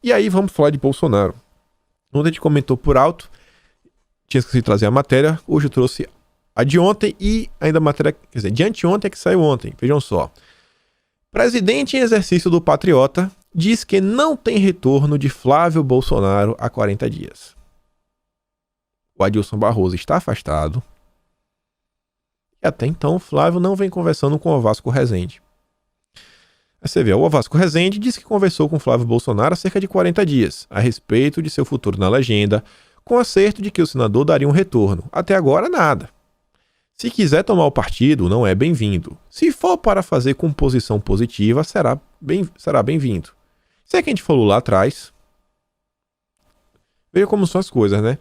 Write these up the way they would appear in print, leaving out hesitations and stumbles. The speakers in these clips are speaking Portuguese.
E aí vamos falar de Bolsonaro. Ontem a gente comentou por alto, tinha esquecido de trazer a matéria, hoje eu trouxe a de ontem e ainda a matéria, quer dizer, de anteontem é que saiu ontem, vejam só. Presidente em exercício do Patriota diz que não tem retorno de Flávio Bolsonaro há 40 dias. O Adilson Barroso está afastado. E até então, Flávio não vem conversando com o Ovasco Rezende. Aí você vê, o Ovasco Rezende disse que conversou com Flávio Bolsonaro há cerca de 40 dias, a respeito de seu futuro na legenda, com acerto de que o senador daria um retorno. Até agora, nada. Se quiser tomar o partido, não é bem-vindo. Se for para fazer composição positiva, será bem-vindo. Isso é que a gente falou lá atrás. Veja como são as coisas, né?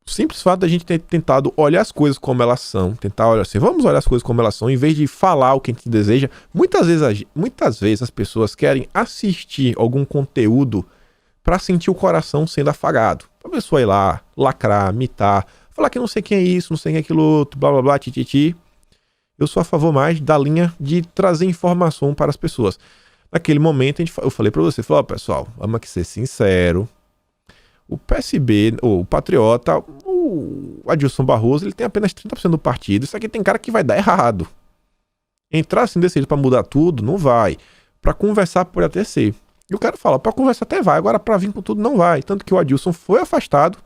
O simples fato da gente ter tentado olhar as coisas como elas são, tentar olhar assim, vamos olhar as coisas como elas são, em vez de falar o que a gente deseja. Muitas vezes as pessoas querem assistir algum conteúdo para sentir o coração sendo afagado. A pessoa ir lá, lacrar, mitar, falar que não sei quem é isso, não sei quem é aquilo outro, blá blá blá, tititi. Eu sou a favor mais da linha de trazer informação para as pessoas. Naquele momento eu falei para você, pessoal, vamos aqui ser sincero. O PSB, o Patriota, o Adilson Barroso, ele tem apenas 30% do partido. Isso aqui tem cara que vai dar errado. Entrar assim desse jeito pra mudar tudo, não vai. Pra conversar pode até ser. E o cara fala, pra conversar até vai, agora pra vir com tudo não vai. Tanto que o Adilson foi afastado,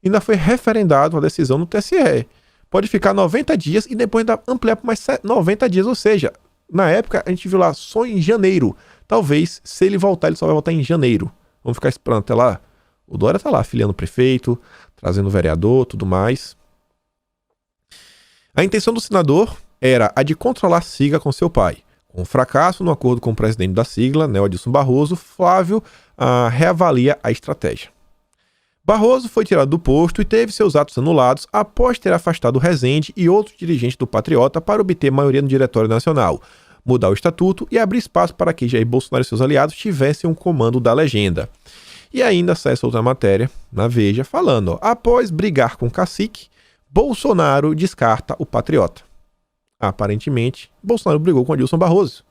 ainda foi referendado a decisão no TSE. Pode ficar 90 dias e depois ainda ampliar por mais 90 dias. Ou seja, na época a gente viu lá só em janeiro. Talvez, se ele voltar, ele só vai voltar em janeiro. Vamos ficar esperando até lá. O Dória tá lá, afiliando o prefeito, trazendo o vereador, tudo mais. A intenção do senador era a de controlar a sigla com seu pai. Com o fracasso no acordo com o presidente da sigla, né, Adilson Barroso, Flávio reavalia a estratégia. Barroso foi tirado do posto e teve seus atos anulados após ter afastado Rezende e outros dirigentes do Patriota para obter maioria no Diretório Nacional, mudar o estatuto e abrir espaço para que Jair Bolsonaro e seus aliados tivessem um comando da legenda. E ainda sai essa outra matéria, na Veja, falando, após brigar com o cacique, Bolsonaro descarta o Patriota. Aparentemente, Bolsonaro brigou com Adilson Barroso.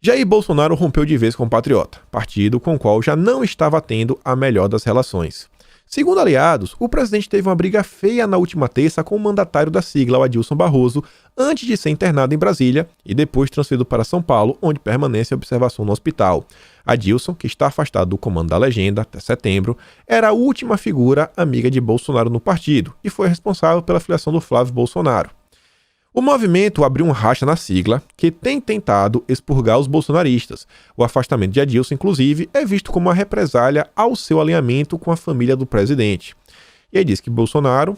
Jair Bolsonaro rompeu de vez com o Patriota, partido com o qual já não estava tendo a melhor das relações. Segundo aliados, o presidente teve uma briga feia na última terça com o mandatário da sigla, o Adilson Barroso, antes de ser internado em Brasília e depois transferido para São Paulo, onde permanece em observação no hospital. Adilson, que está afastado do comando da legenda até setembro, era a última figura amiga de Bolsonaro no partido e foi responsável pela filiação do Flávio Bolsonaro. O movimento abriu um racha na sigla que tem tentado expurgar os bolsonaristas. O afastamento de Adilson, inclusive, é visto como uma represália ao seu alinhamento com a família do presidente. E aí diz que Bolsonaro,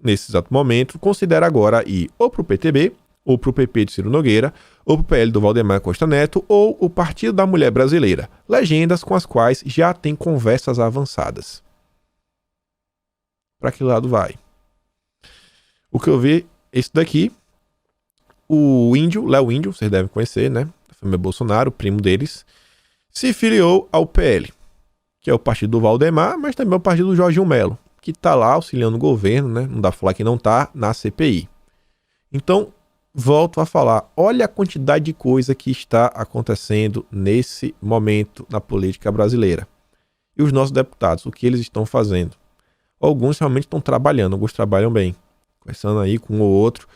nesse exato momento, considera agora ir ou para o PTB, ou para o PP de Ciro Nogueira, ou para o PL do Valdemar Costa Neto, ou o Partido da Mulher Brasileira. Legendas com as quais já tem conversas avançadas. Para que lado vai? O que eu vi é isso daqui. O Índio, Léo Índio, vocês devem conhecer, né? Da família Bolsonaro, primo deles, se filiou ao PL, que é o partido do Valdemar, mas também é o partido do Jorginho Melo, que está lá auxiliando o governo, né? Não dá pra falar que não está na CPI. Então, volto a falar, olha a quantidade de coisa que está acontecendo nesse momento na política brasileira. E os nossos deputados, o que eles estão fazendo? Alguns realmente estão trabalhando, alguns trabalham bem, conversando aí com um ou outro.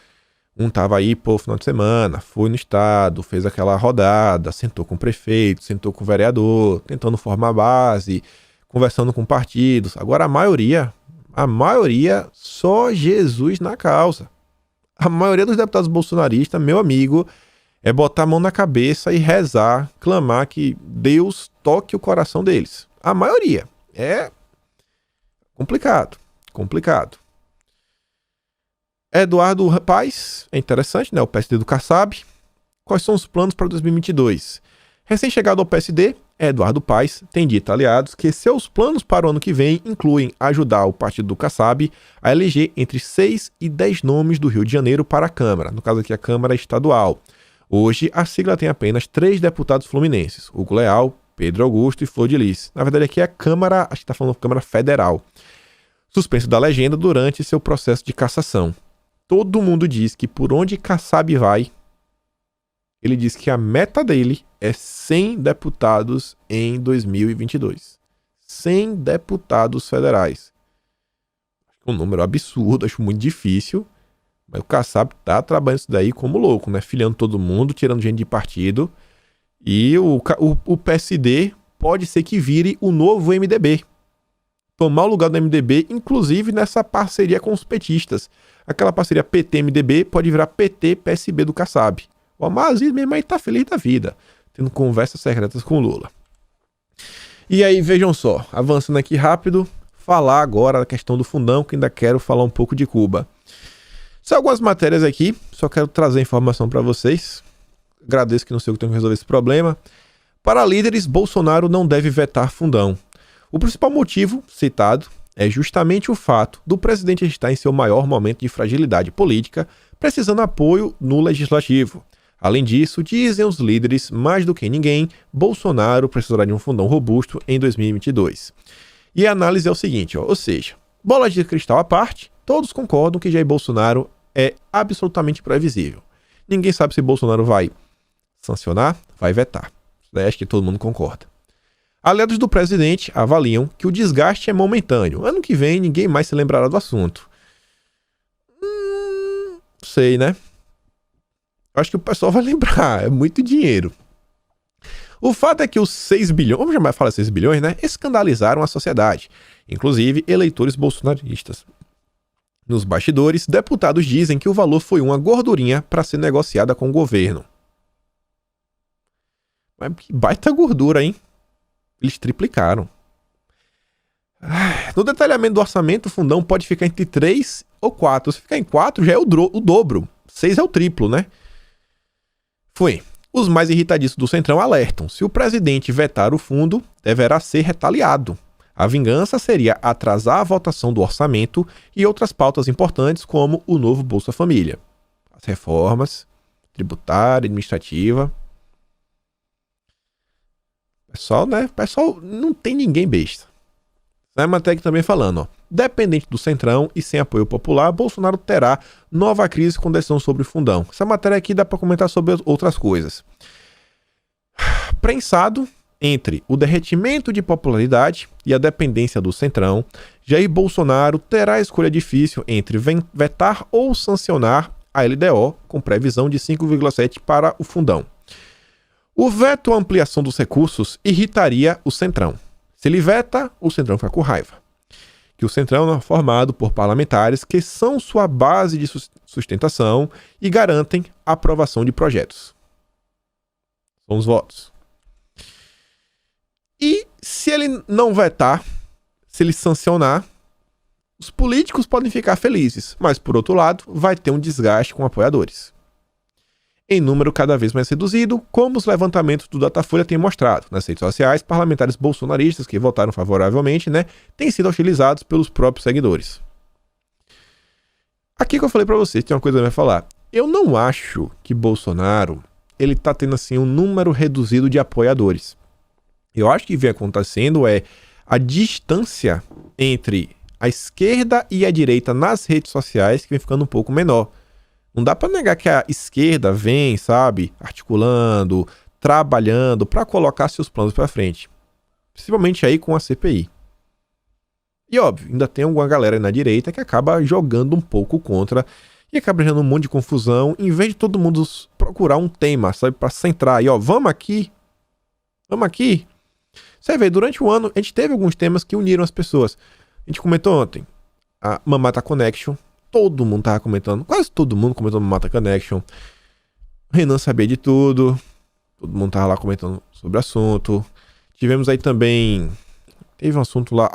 Um tava aí, final de semana, foi no estado, fez aquela rodada, sentou com o prefeito, sentou com o vereador, tentando formar base, conversando com partidos. Agora a maioria, só Jesus na causa. A maioria dos deputados bolsonaristas, meu amigo, é botar a mão na cabeça e rezar, clamar que Deus toque o coração deles. A maioria. É complicado. Eduardo Paes, é interessante, né? O PSD do Kassab. Quais são os planos para 2022? Recém-chegado ao PSD, Eduardo Paes tem dito a aliados que seus planos para o ano que vem incluem ajudar o partido do Kassab a eleger entre 6 e 10 nomes do Rio de Janeiro para a Câmara, no caso aqui a Câmara Estadual. Hoje, a sigla tem apenas 3 deputados fluminenses, Hugo Leal, Pedro Augusto e Flor de Lis. Na verdade, aqui é a Câmara, acho que está falando Câmara Federal. Suspenso da legenda durante seu processo de cassação. Todo mundo diz que por onde Kassab vai, ele diz que a meta dele é 100 deputados em 2022. 100 deputados federais. Um número absurdo, acho muito difícil. Mas o Kassab tá trabalhando isso daí como louco, né? Filiando todo mundo, tirando gente de partido. E o PSD pode ser que vire o novo MDB. Tomar o lugar do MDB, inclusive nessa parceria com os petistas. Aquela parceria PT-MDB pode virar PT-PSB do Kassab. O Amaziz mesmo aí tá feliz da vida, tendo conversas secretas com o Lula. E aí, vejam só, avançando aqui rápido, falar agora da questão do fundão, que ainda quero falar um pouco de Cuba. São algumas matérias aqui, só quero trazer informação para vocês. Agradeço que não sei o que tenho que resolver esse problema. Para líderes, Bolsonaro não deve vetar fundão. O principal motivo citado é justamente o fato do presidente estar em seu maior momento de fragilidade política, precisando de apoio no legislativo. Além disso, dizem os líderes, mais do que ninguém, Bolsonaro precisará de um fundão robusto em 2022. E a análise é o seguinte, ou seja, bola de cristal à parte, todos concordam que Jair Bolsonaro é absolutamente previsível. Ninguém sabe se Bolsonaro vai sancionar, vai vetar. Acho que todo mundo concorda. Aliados do presidente avaliam que o desgaste é momentâneo. Ano que vem ninguém mais se lembrará do assunto. Sei, né? Acho que o pessoal vai lembrar, é muito dinheiro. O fato é que os 6 bilhões, vamos chamar de falar 6 bilhões, né? Escandalizaram a sociedade, inclusive eleitores bolsonaristas. Nos bastidores, deputados dizem que o valor foi uma gordurinha para ser negociada com o governo. Mas que baita gordura, hein? Eles triplicaram. No detalhamento do orçamento, o fundão pode ficar entre 3 ou 4. Se ficar em 4, já é o dobro. 6 é o triplo, né? Os mais irritadiços do Centrão alertam. Se o presidente vetar o fundo, deverá ser retaliado. A vingança seria atrasar a votação do orçamento e outras pautas importantes, como o novo Bolsa Família. As reformas, tributária, administrativa. Pessoal, não tem ninguém besta. A matéria também falando, ó, dependente do Centrão e sem apoio popular, Bolsonaro terá nova crise com decisão sobre o fundão. Essa matéria aqui dá para comentar sobre outras coisas. Prensado entre o derretimento de popularidade e a dependência do Centrão, Jair Bolsonaro terá a escolha difícil entre vetar ou sancionar a LDO, com previsão de 5,7 para o fundão. O veto à ampliação dos recursos irritaria o Centrão. Se ele veta, o Centrão fica com raiva. Que o Centrão é formado por parlamentares que são sua base de sustentação e garantem a aprovação de projetos. São os votos. E se ele não vetar, se ele sancionar, os políticos podem ficar felizes, mas por outro lado, vai ter um desgaste com apoiadores. Em número cada vez mais reduzido, como os levantamentos do Datafolha têm mostrado. Nas redes sociais, parlamentares bolsonaristas que votaram favoravelmente, têm sido hostilizados pelos próprios seguidores. Aqui que eu falei pra vocês, tem uma coisa que eu vou falar. Eu não acho que Bolsonaro ele tá tendo assim um número reduzido de apoiadores. Eu acho que vem acontecendo a distância entre a esquerda e a direita nas redes sociais que vem ficando um pouco menor. Não dá para negar que a esquerda vem, articulando, trabalhando para colocar seus planos para frente. Principalmente aí com a CPI. E óbvio, ainda tem alguma galera aí na direita que acaba jogando um pouco contra e acaba gerando um monte de confusão, em vez de todo mundo procurar um tema, para centrar aí, vamos aqui. Você vê, durante o ano a gente teve alguns temas que uniram as pessoas. A gente comentou ontem a Mamata Connection. Todo mundo tava comentando, quase todo mundo comentando Mamata Connection. Renan sabia de tudo. Todo mundo tava lá comentando sobre o assunto. Tivemos aí também, teve um assunto lá,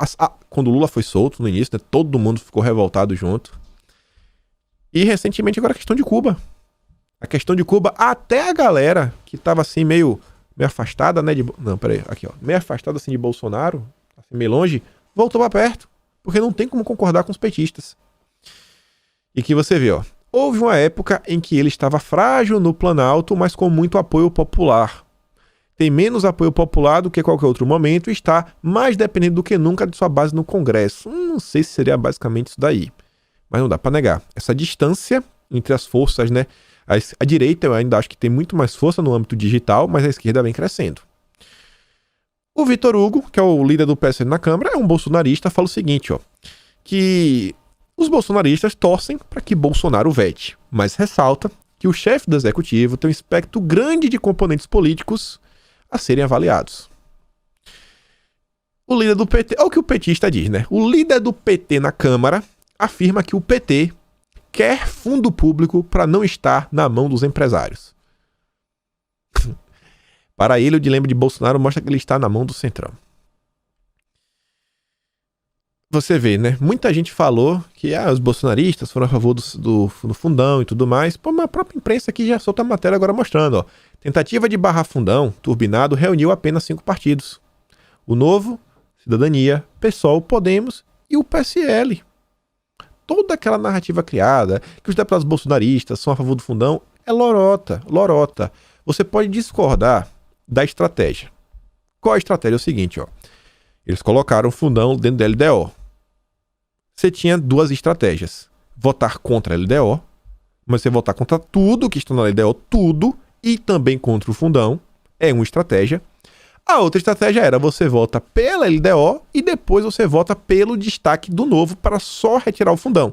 quando o Lula foi solto no início, todo mundo ficou revoltado junto. E recentemente agora a questão de Cuba. A questão de Cuba, até a galera que tava assim meio afastada, meio afastada assim de Bolsonaro, assim meio longe, voltou pra perto. Porque não tem como concordar com os petistas. E que você vê, houve uma época em que ele estava frágil no Planalto, mas com muito apoio popular. Tem menos apoio popular do que qualquer outro momento e está mais dependendo do que nunca de sua base no Congresso. Não sei se seria basicamente isso daí, mas não dá para negar. Essa distância entre as forças, A direita eu ainda acho que tem muito mais força no âmbito digital, mas a esquerda vem crescendo. O Vitor Hugo, que é o líder do PSL na Câmara, é um bolsonarista, fala o seguinte, ó, que os bolsonaristas torcem para que Bolsonaro vete, mas ressalta que o chefe do executivo tem um espectro grande de componentes políticos a serem avaliados. O líder do PT, olha o que o petista diz, né? O líder do PT na Câmara afirma que o PT quer fundo público para não estar na mão dos empresários. Para ele, o dilema de Bolsonaro mostra que ele está na mão do Centrão. Você vê, né? Muita gente falou que os bolsonaristas foram a favor do fundão e tudo mais. Pô, mas a própria imprensa aqui já solta a matéria agora mostrando, ó. Tentativa de barrar fundão, turbinado, reuniu apenas 5 partidos. O Novo, Cidadania, PSOL, Podemos e o PSL. Toda aquela narrativa criada, que os deputados bolsonaristas são a favor do fundão, é lorota, lorota. Você pode discordar da estratégia. Qual a estratégia? É o seguinte, ó. Eles colocaram o fundão dentro da LDO. Você tinha 2 estratégias. Votar contra a LDO, mas você votar contra tudo que está na LDO, tudo, e também contra o fundão, é uma estratégia. A outra estratégia era você vota pela LDO e depois você vota pelo destaque do Novo para só retirar o fundão.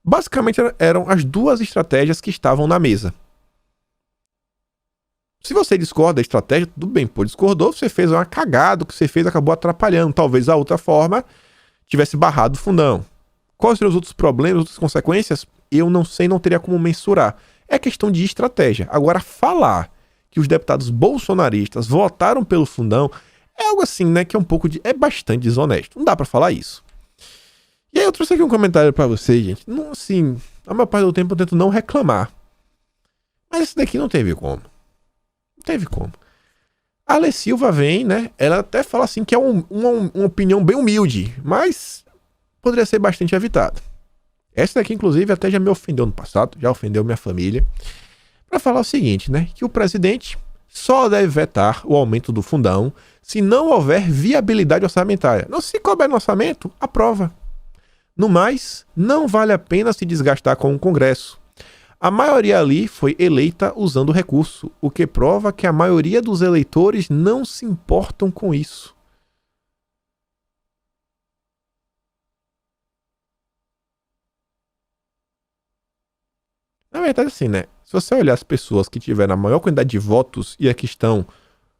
Basicamente eram as 2 estratégias que estavam na mesa. Se você discorda da estratégia, tudo bem, pô, discordou, você fez uma cagada, o que você fez acabou atrapalhando. Talvez a outra forma tivesse barrado o fundão. Quais seriam os outros problemas, outras consequências? Eu não sei, não teria como mensurar. É questão de estratégia. Agora, falar que os deputados bolsonaristas votaram pelo fundão é algo assim, né, que é bastante desonesto. Não dá pra falar isso. E aí eu trouxe aqui um comentário pra vocês, gente. Não, assim, a maior parte do tempo eu tento não reclamar. Mas esse daqui não teve como. Não teve como. A Ale Silva vem, né? Ela até fala assim que é uma opinião bem humilde, mas poderia ser bastante evitada. Essa daqui, inclusive, até já me ofendeu no passado, já ofendeu minha família. Para falar o seguinte, né? Que o presidente só deve vetar o aumento do fundão se não houver viabilidade orçamentária. Não, se couber no orçamento, aprova. No mais, não vale a pena se desgastar com o Congresso. A maioria ali foi eleita usando o recurso, o que prova que a maioria dos eleitores não se importam com isso. Na verdade, assim, né? Se você olhar as pessoas que tiveram a maior quantidade de votos e a que estão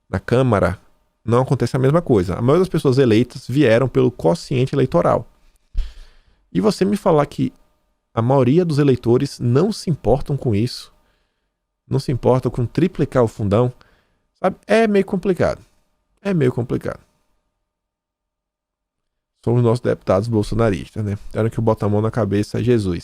na Câmara, não acontece a mesma coisa. A maioria das pessoas eleitas vieram pelo quociente eleitoral. E você me falar que a maioria dos eleitores não se importam com isso, não se importam com triplicar o fundão, sabe? É meio complicado. É meio complicado. São os nossos deputados bolsonaristas, né? Era que eu boto a mão na cabeça, Jesus.